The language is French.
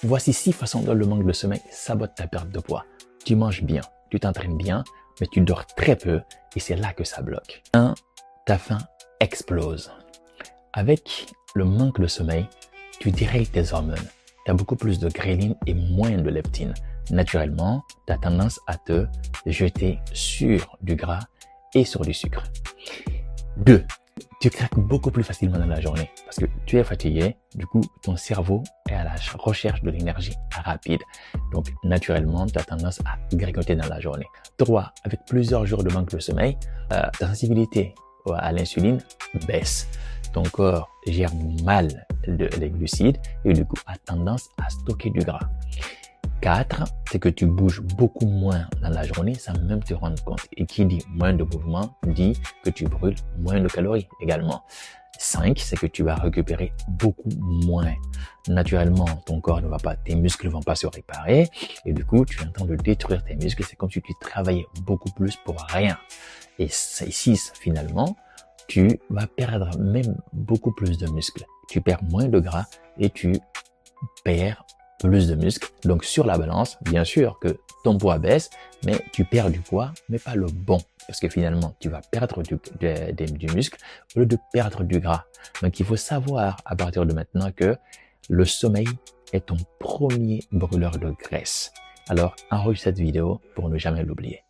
Voici 6 façons dont le manque de sommeil sabote ta perte de poids. Tu manges bien, tu t'entraînes bien, mais tu dors très peu et c'est là que ça bloque. 1. Ta faim explose. Avec le manque de sommeil, tu dérègles tes hormones. Tu as beaucoup plus de ghrelin et moins de leptine. Naturellement, tu as tendance à te jeter sur du gras et sur du sucre. 2. Tu craques beaucoup plus facilement dans la journée parce que tu es fatigué. Du coup, ton cerveau est à la recherche de l'énergie rapide. Donc, naturellement, tu as tendance à grignoter dans la journée. 3. Avec plusieurs jours de manque de sommeil, ta sensibilité à l'insuline baisse. Ton corps gère mal les glucides et du coup a tendance à stocker du gras. 4, c'est que tu bouges beaucoup moins dans la journée sans même te rendre compte. Et qui dit moins de mouvement dit que tu brûles moins de calories également. 5, c'est que tu vas récupérer beaucoup moins. Naturellement, ton corps ne va pas, tes muscles ne vont pas se réparer et du coup, tu es en train de détruire tes muscles. C'est comme si tu travaillais beaucoup plus pour rien. Et 6, finalement, tu vas perdre même beaucoup plus de muscles. Tu perds moins de gras et tu perds plus de muscles. Donc sur la balance, bien sûr que ton poids baisse, mais tu perds du poids, mais pas le bon. Parce que finalement, tu vas perdre du muscle au lieu de perdre du gras. Donc il faut savoir à partir de maintenant que le sommeil est ton premier brûleur de graisse. Alors enregistre cette vidéo pour ne jamais l'oublier.